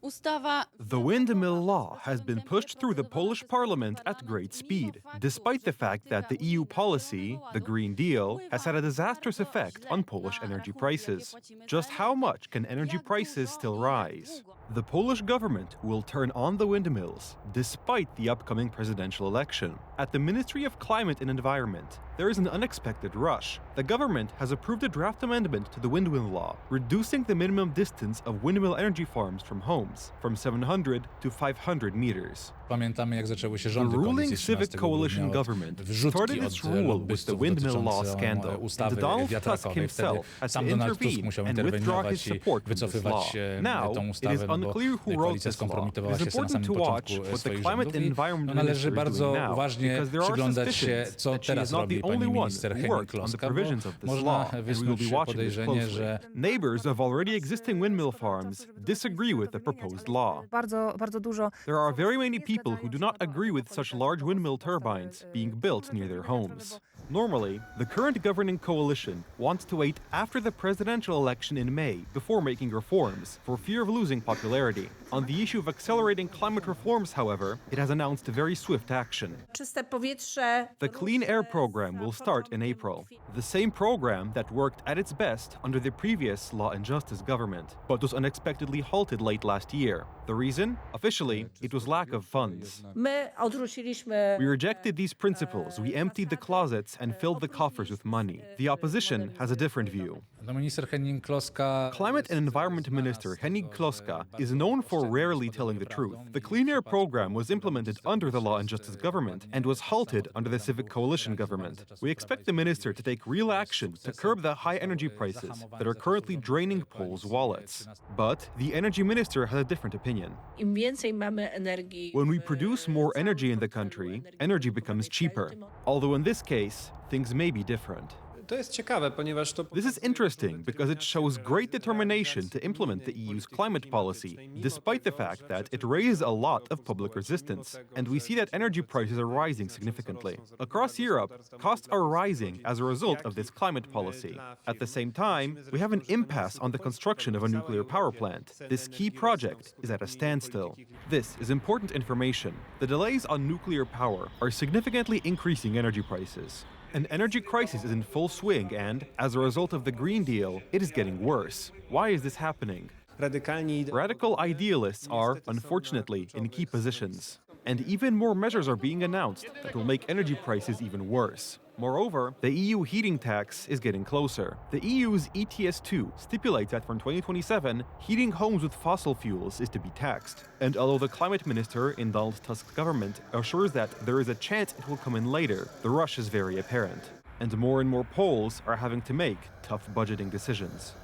The Windmill law has been pushed through the Polish parliament at great speed, despite the fact that the EU policy, the Green Deal, has had a disastrous effect on Polish energy prices. Just how much can energy prices still rise? The Polish government will turn on the windmills, despite the upcoming presidential election. At the Ministry of Climate and Environment, there is an unexpected rush. The government has approved a draft amendment to the windmill law, reducing the minimum distance of windmill energy farms from homes from 700 to 500 meters. Pamiętamy, jak zaczęły się The rządy ruling koalicji Civic 13 Coalition grudnia government od wrzutki started od its rule with the lobbystów windmill law dotyczącą scandal, ustawy and Donald Tusk wiatrakowej. Wtedy himself had to sam Donald Tusk intervene musiał and withdraw interweniować his i support from this wycofywać law. Now, tą it ustawę, is no bo unclear who wrote koalicja this law. skompromitowała It się is na samym important to watch początku what the swoich Climate rządów and i Environment należy Minister is bardzo doing now, uważnie because there are przyglądać się, suspicions co that she is teraz not the robi pani only one minister who worked on the Henning-Kloska, bo provisions of this można law, and we will wysnuć be watching this podejrzenie, closely. że Neighbors of already existing windmill farms disagree with the proposed law. Bardzo dużo. There are very many people who do not agree with such large windmill turbines being built near their homes. Normally, the current governing coalition wants to wait after the presidential election in May before making reforms, for fear of losing popularity. On the issue of accelerating climate reforms, however, it has announced very swift action. Czyste powietrze. The Clean Air program will start in April, the same program that worked at its best under the previous Law and Justice government, but was unexpectedly halted late last year. The reason? Officially, it was lack of funds. My odrzuciliśmy. We rejected these principles, we emptied the closets and filled the coffers with money. The opposition has a different view. no, minister Henning-Kloska... Climate and Environment Minister Henning-Kloska is known for rarely telling the truth. The Clean Air program was implemented under the Law and Justice government and was halted under the Civic Coalition government. We expect the minister to take real action to curb the high energy prices that are currently draining Poles' wallets. But the energy minister has a different opinion. Im więcej mamy energii. When we produce more energy in the country, energy becomes cheaper. Although in this case, things may be different. To jest ciekawe, ponieważ to... This is interesting because it shows great determination to implement the EU's climate policy, despite the fact that it raises a lot of public resistance. And we see that energy prices are rising significantly. Across Europe, costs are rising as a result of this climate policy. At the same time, we have an impasse on the construction of a nuclear power plant. This key project is at a standstill. This is important information. The delays on nuclear power are significantly increasing energy prices. An energy crisis is in full swing and, as a result of the Green Deal, it is getting worse. Why is this happening? Radical idealists are, unfortunately, in key positions. And even more measures are being announced that will make energy prices even worse. Moreover, the EU heating tax is getting closer. The EU's ETS2 stipulates that from 2027, heating homes with fossil fuels is to be taxed. And although the climate minister in Donald Tusk's government assures that there is a chance it will come in later, the rush is very apparent. And more Poles are having to make tough budgeting decisions.